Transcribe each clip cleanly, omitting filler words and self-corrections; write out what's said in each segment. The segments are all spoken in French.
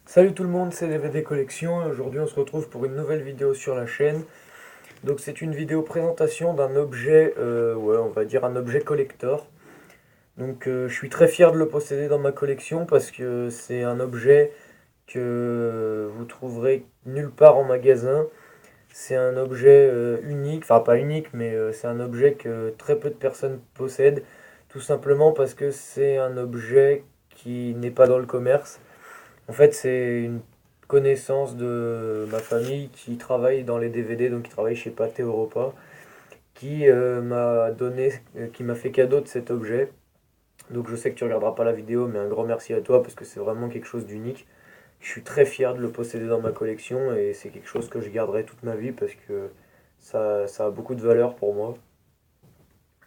Salut tout le monde, c'est DVD Collection et aujourd'hui on se retrouve pour une nouvelle vidéo sur la chaîne. Donc c'est une vidéo présentation d'un objet, ouais on va dire un objet collector. Donc je suis très fier de le posséder dans ma collection parce que c'est un objet que vous trouverez nulle part en magasin. C'est un objet unique, enfin pas unique mais c'est un objet que très peu de personnes possèdent. Tout simplement parce que c'est un objet qui n'est pas dans le commerce. En fait, c'est une connaissance de ma famille qui travaille dans les DVD, donc qui travaille chez Pathé Europa, qui m'a donné, qui m'a fait cadeau de cet objet. Donc je sais que tu regarderas pas la vidéo, mais un grand merci à toi parce que c'est vraiment quelque chose d'unique. Je suis très fier de le posséder dans ma collection et c'est quelque chose que je garderai toute ma vie parce que ça a beaucoup de valeur pour moi.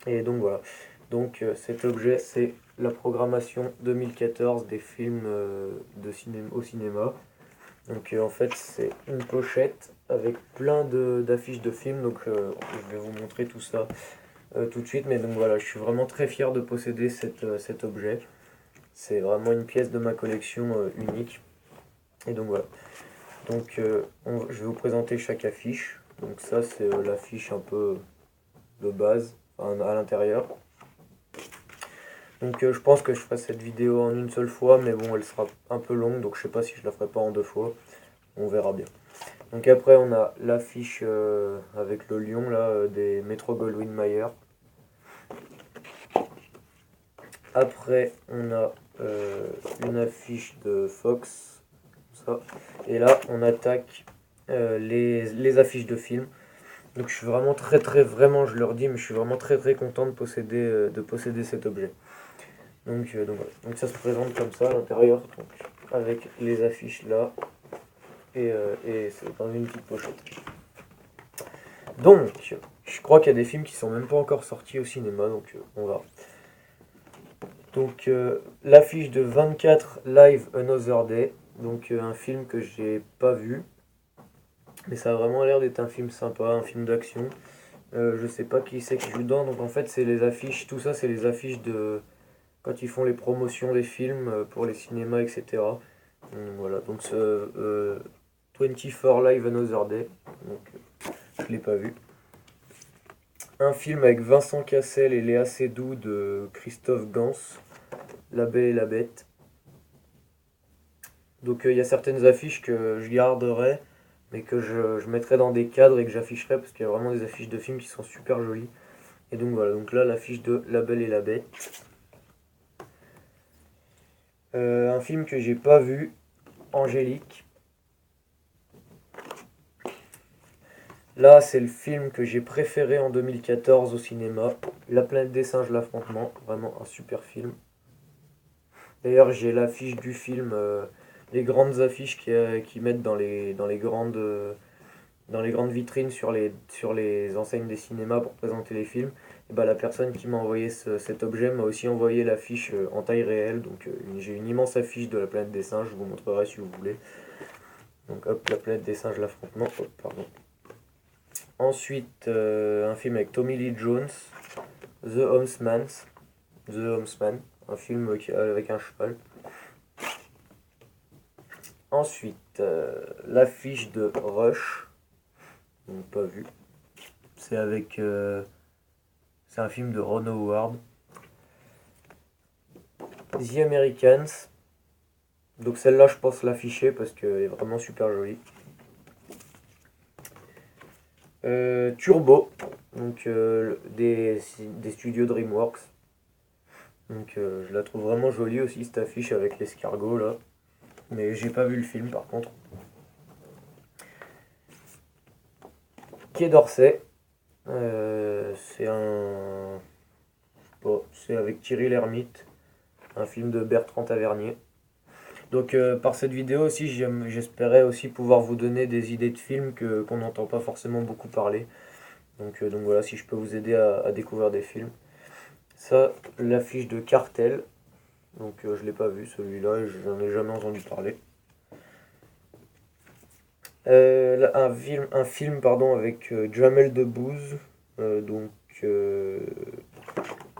Et donc voilà. Donc cet objet, c'est la programmation 2014 des films au cinéma. Donc en fait c'est une pochette avec plein d'affiches de films, donc je vais vous montrer tout ça tout de suite, mais donc voilà, je suis vraiment très fier de posséder cet objet. C'est vraiment une pièce de ma collection unique. Et donc voilà, donc je vais vous présenter chaque affiche. Donc ça c'est l'affiche un peu de base, enfin, à l'intérieur. Donc je pense que je ferai cette vidéo en une seule fois, mais bon elle sera un peu longue, donc je sais pas si je la ferai pas en deux fois, on verra bien. Donc après on a l'affiche avec le lion là des Metro Goldwyn Mayer. Après on a une affiche de Fox, ça. Et là on attaque les affiches de films. Donc je suis vraiment vraiment je leur dis mais je suis vraiment très content de posséder cet objet. Donc voilà. Donc ça se présente comme ça à l'intérieur, donc, avec les affiches là et c'est dans une petite pochette. Donc, je crois qu'il y a des films qui sont même pas encore sortis au cinéma, donc on va. Donc, l'affiche de 24 Live Another Day, donc un film que j'ai pas vu, mais ça a vraiment l'air d'être un film sympa, un film d'action. Je sais pas qui c'est qui joue dedans, donc en fait, c'est les affiches, tout ça, c'est les affiches de quand ils font les promotions des films pour les cinémas, etc. Donc, voilà, donc ce 24 Live Another Day, donc je l'ai pas vu. Un film avec Vincent Cassel et Léa Seydoux de Christophe Gans, La Belle et la Bête. Donc il y a certaines affiches que je garderai, mais que je mettrai dans des cadres et que j'afficherai parce qu'il y a vraiment des affiches de films qui sont super jolies. Et donc voilà, donc là l'affiche de La Belle et la Bête. Un film que j'ai pas vu, Angélique. Là c'est le film que j'ai préféré en 2014 au cinéma, La planète des singes, l'affrontement, vraiment un super film. D'ailleurs, j'ai l'affiche du film, les grandes affiches qui mettent dans les grandes vitrines sur les enseignes des cinémas pour présenter les films. Et bah, la personne qui m'a envoyé cet objet m'a aussi envoyé l'affiche en taille réelle. Donc j'ai une immense affiche de la planète des singes, je vous montrerai si vous voulez. Donc hop, la planète des singes, l'affrontement. Hop, pardon. Ensuite, un film avec Tommy Lee Jones, The Homesman. The Homesman, un film avec un cheval. Ensuite, l'affiche de Rush, donc pas vu. C'est avec, c'est un film de Ron Howard. The Americans. Donc celle-là, je pense l'afficher parce qu'elle est vraiment super jolie. Turbo, donc des studios DreamWorks. Donc je la trouve vraiment jolie aussi cette affiche avec l'escargot là. Mais j'ai pas vu le film par contre. Quai d'Orsay. C'est avec Thierry Lhermitte, un film de Bertrand Tavernier. Donc par cette vidéo aussi, j'espérais aussi pouvoir vous donner des idées de films qu'on n'entend pas forcément beaucoup parler. Donc voilà, si je peux vous aider à découvrir des films. Ça, l'affiche de Cartel. Donc je l'ai pas vu celui-là, et j'en ai jamais entendu parler. Là, un film pardon, avec Jamel Debbouze, donc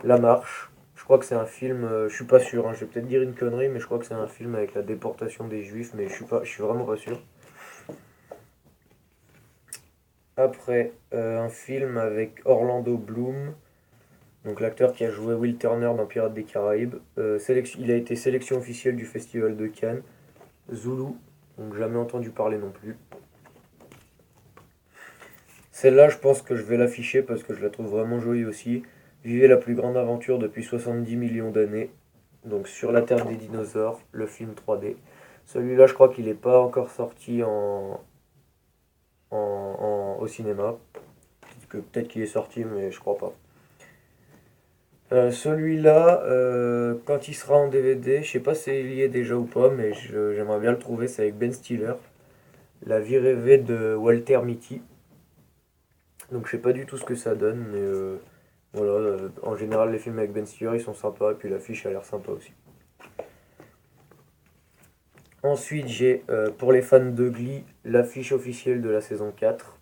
La Marche. crois que c'est un film, je suis pas sûr, hein, je vais peut-être dire une connerie, mais je crois que c'est un film avec la déportation des juifs, mais je suis vraiment pas sûr. Après, un film avec Orlando Bloom, donc l'acteur qui a joué Will Turner dans Pirates des Caraïbes. Il a été sélection officielle du Festival de Cannes. Zulu, donc jamais entendu parler non plus. Celle-là, je pense que je vais l'afficher parce que je la trouve vraiment jolie aussi. Vivez la plus grande aventure depuis 70 millions d'années. Donc sur la Terre des dinosaures, le film 3D. Celui-là, je crois qu'il n'est pas encore sorti au cinéma. Peut-être qu'il est sorti, mais je crois pas. Celui-là, quand il sera en DVD, je sais pas s'il y est déjà ou pas, mais j'aimerais bien le trouver. C'est avec Ben Stiller. La vie rêvée de Walter Mitty. Donc je sais pas du tout ce que ça donne, mais voilà. En général, les films avec Ben Stiller, ils sont sympas, et puis l'affiche a l'air sympa aussi. Ensuite, j'ai, pour les fans de Glee, l'affiche officielle de la saison 4.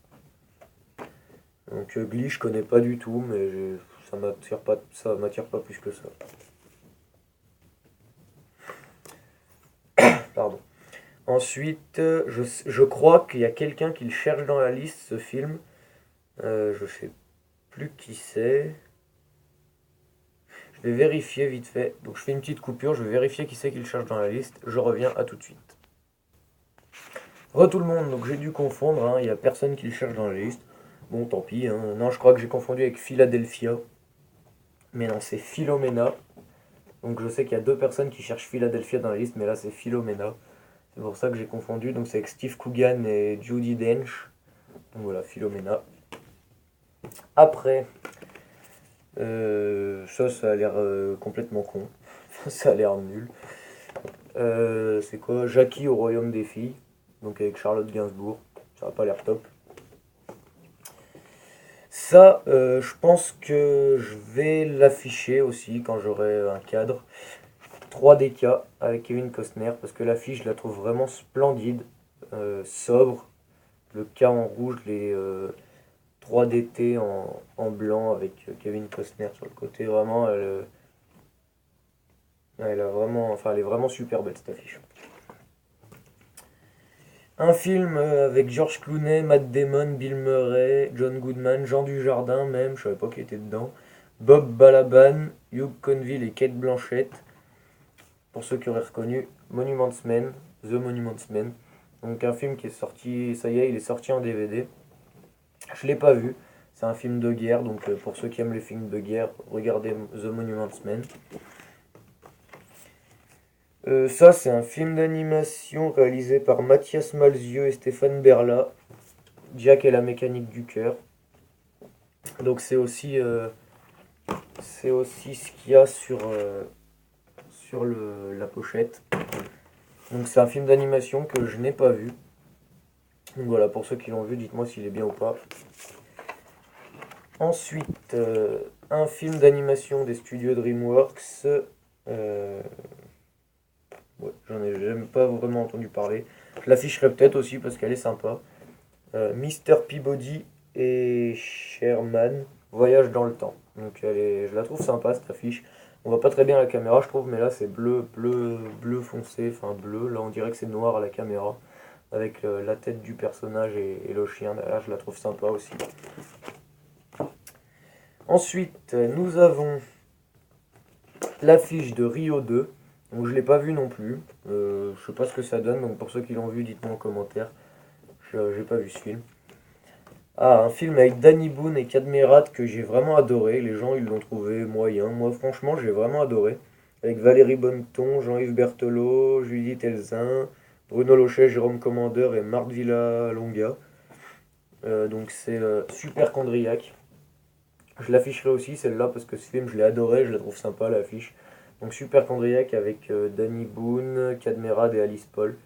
Donc Glee, je connais pas du tout, mais ça m'attire pas plus que ça. Pardon. Ensuite, je crois qu'il y a quelqu'un qui le cherche dans la liste, ce film. Je sais plus qui c'est. Je vais vérifier vite fait. Donc je fais une petite coupure, je vais vérifier qui c'est qui le cherche dans la liste. Je reviens à tout de suite. Re tout le monde, donc j'ai dû confondre, hein, il n'y a personne qui le cherche dans la liste. Bon, tant pis, hein. Non, je crois que j'ai confondu avec Philadelphia. Mais non, c'est Philomena. Donc je sais qu'il y a deux personnes qui cherchent Philadelphia dans la liste, mais là c'est Philomena. C'est pour ça que j'ai confondu. Donc c'est avec Steve Coogan et Judi Dench. Donc voilà, Philomena. Après, ça a l'air complètement con. Ça a l'air nul. C'est quoi? Jackie au royaume des filles. Donc avec Charlotte Gainsbourg. Ça a pas l'air top. Ça, je pense que je vais l'afficher aussi quand j'aurai un cadre. 3DK avec Kevin Costner parce que l'affiche, je la trouve vraiment splendide, sobre. Le K en rouge, les 3DT en blanc avec Kevin Costner sur le côté. Vraiment, elle a vraiment, enfin, elle est vraiment super belle cette affiche. Un film avec George Clooney, Matt Damon, Bill Murray, John Goodman, Jean Dujardin même, je savais pas qu'il était dedans. Bob Balaban, Hugh Conville et Kate Blanchett. Pour ceux qui auraient reconnu, Monuments Men, The Monuments Men. Donc un film qui est sorti, ça y est, il est sorti en DVD. Je l'ai pas vu. C'est un film de guerre, donc pour ceux qui aiment les films de guerre, regardez The Monuments Men. Ça, c'est un film d'animation réalisé par Mathias Malzieu et Stéphane Berla. Jack et la mécanique du cœur. Donc c'est aussi ce qu'il y a sur la pochette. Donc c'est un film d'animation que je n'ai pas vu. Donc voilà, pour ceux qui l'ont vu, dites-moi s'il est bien ou pas. Ensuite, un film d'animation des studios DreamWorks. Ouais, j'en ai jamais pas vraiment entendu parler. Je l'afficherai peut-être aussi parce qu'elle est sympa. Mr. Peabody et Sherman, Voyage dans le temps. Donc je la trouve sympa cette affiche. On voit pas très bien à la caméra je trouve, mais là c'est bleu foncé, enfin bleu. Là on dirait que c'est noir à la caméra. Avec la tête du personnage et le chien derrière, je la trouve sympa aussi. Ensuite, nous avons l'affiche de Rio 2. Donc je l'ai pas vu non plus. Je sais pas ce que ça donne, donc pour ceux qui l'ont vu, dites-moi en commentaire. J'ai pas vu ce film. Ah, un film avec Danny Boone et Cadmerat que j'ai vraiment adoré. Les gens ils l'ont trouvé moyen. Moi franchement j'ai vraiment adoré. Avec Valérie Bonneton, Jean-Yves Berthelot, Judith Elzin, Bruno Lochet, Jérôme Commandeur et Marc Villalonga. Donc c'est Super Chondriac. Je l'afficherai aussi celle-là parce que ce film je l'ai adoré, je la trouve sympa l'affiche. Donc Super Chondriac avec Danny Boone, Cadmerade et Alice Paul.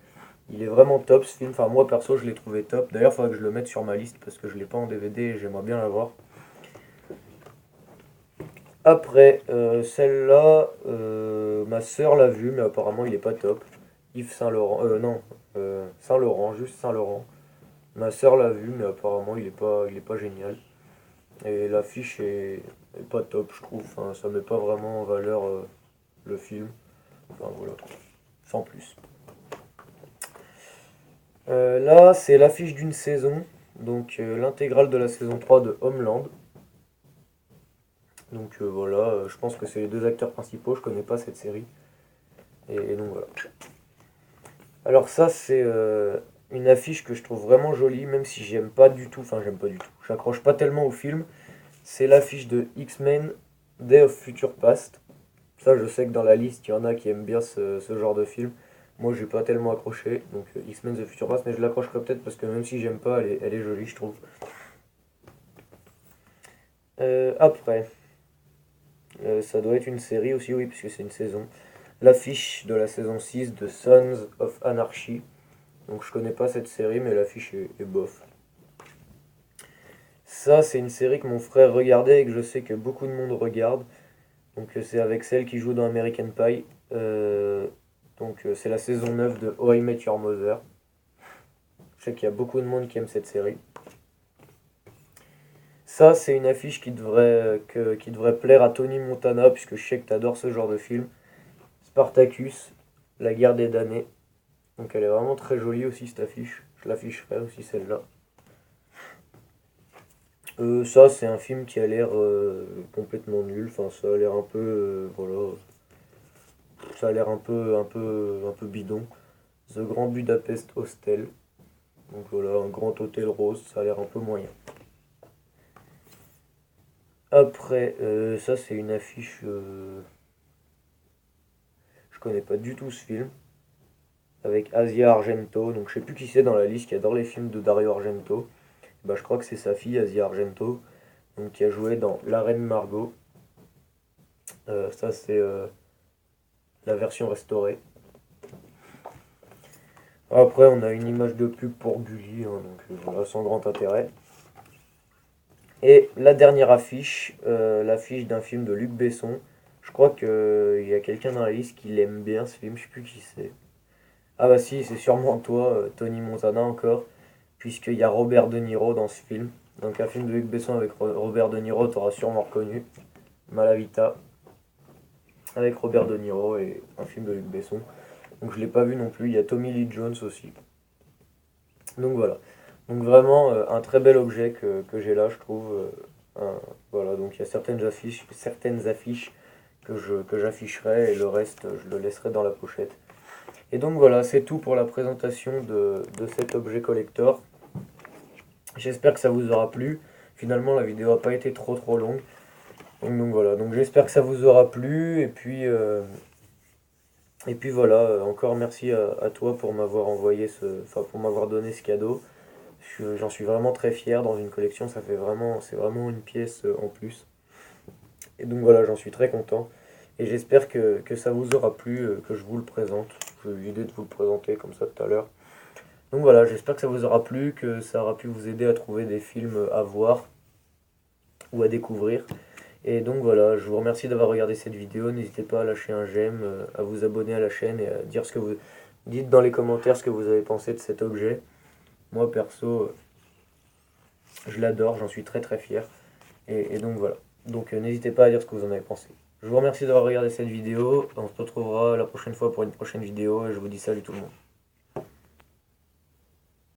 Il est vraiment top ce film, enfin moi perso je l'ai trouvé top. D'ailleurs il faudrait que je le mette sur ma liste parce que je l'ai pas en DVD et j'aimerais bien l'avoir. Après celle-là, ma soeur l'a vue mais apparemment il est pas top. Yves Saint-Laurent, non, Saint-Laurent, juste Saint-Laurent. Ma soeur l'a vu mais apparemment il est pas génial. Et l'affiche est pas top, je trouve. Enfin, ça met pas vraiment en valeur le film. Enfin voilà, sans plus. Là, c'est l'affiche d'une saison, donc l'intégrale de la saison 3 de Homeland. Donc voilà, je pense que c'est les deux acteurs principaux, je connais pas cette série. Et donc voilà. Alors ça, c'est une affiche que je trouve vraiment jolie, même si j'aime pas du tout, enfin j'aime pas du tout, j'accroche pas tellement au film. C'est l'affiche de X-Men Day of Future Past. Ça, je sais que dans la liste, il y en a qui aiment bien ce genre de film. Moi, j'ai pas tellement accroché, donc X-Men The Future Past, mais je l'accrocherai peut-être parce que même si j'aime pas, elle est jolie, je trouve. Après, ça doit être une série aussi, oui, puisque c'est une saison. L'affiche de la saison 6 de Sons of Anarchy. Donc je connais pas cette série, mais l'affiche est bof. Ça, c'est une série que mon frère regardait et que je sais que beaucoup de monde regarde. Donc c'est avec celle qui joue dans American Pie. C'est la saison 9 de How I Met Your Mother. Je sais qu'il y a beaucoup de monde qui aime cette série. Ça, c'est une affiche qui devrait plaire à Tony Montana, puisque je sais que tu adores ce genre de film. Spartacus, la guerre des damnés. Donc elle est vraiment très jolie aussi cette affiche. Je l'afficherai aussi celle-là. Ça, c'est un film qui a l'air complètement nul. Enfin, ça a l'air un peu, voilà, ça a l'air un peu bidon. The Grand Budapest Hostel. Donc voilà, un grand hôtel rose. Ça a l'air un peu moyen. Après, ça, c'est une affiche. Je connais pas du tout ce film. Avec Asia Argento. Donc je sais plus qui c'est dans la liste qui adore les films de Dario Argento. Bah, je crois que c'est sa fille, Asia Argento. Donc, qui a joué dans La Reine Margot. Ça, c'est la version restaurée. Après, on a une image de pub pour Gulli, hein, donc voilà, sans grand intérêt. Et la dernière affiche, l'affiche d'un film de Luc Besson. Je crois qu'il y a quelqu'un dans la liste qui l'aime bien ce film, je sais plus qui c'est. Ah bah si, c'est sûrement toi, Tony Montana encore, puisqu'il y a Robert De Niro dans ce film. Donc un film de Luc Besson avec Robert De Niro, t'auras sûrement reconnu. Malavita, avec Robert De Niro et un film de Luc Besson. Donc je l'ai pas vu non plus, il y a Tommy Lee Jones aussi. Donc voilà. Donc vraiment un très bel objet que j'ai là, je trouve. Voilà, donc il y a certaines affiches que j'afficherai et le reste je le laisserai dans la pochette. Et donc voilà, c'est tout pour la présentation de cet objet collector. J'espère que ça vous aura plu. Finalement la vidéo n'a pas été trop longue. Donc voilà, donc j'espère que ça vous aura plu. Et puis voilà, encore merci à toi pour m'avoir enfin pour m'avoir donné ce cadeau. J'en suis vraiment très fier. Dans une collection, c'est vraiment une pièce en plus. Et donc voilà, j'en suis très content. Et j'espère que ça vous aura plu, que je vous le présente. J'ai eu l'idée de vous le présenter comme ça tout à l'heure. Donc voilà, j'espère que ça vous aura plu, que ça aura pu vous aider à trouver des films à voir ou à découvrir. Et donc voilà, je vous remercie d'avoir regardé cette vidéo. N'hésitez pas à lâcher un j'aime, à vous abonner à la chaîne et à dire ce que vous... Dites dans les commentaires ce que vous avez pensé de cet objet. Moi perso, je l'adore, j'en suis très fier. Et donc voilà. Donc n'hésitez pas à dire ce que vous en avez pensé. Je vous remercie d'avoir regardé cette vidéo. On se retrouvera la prochaine fois pour une prochaine vidéo. Et je vous dis salut tout le monde.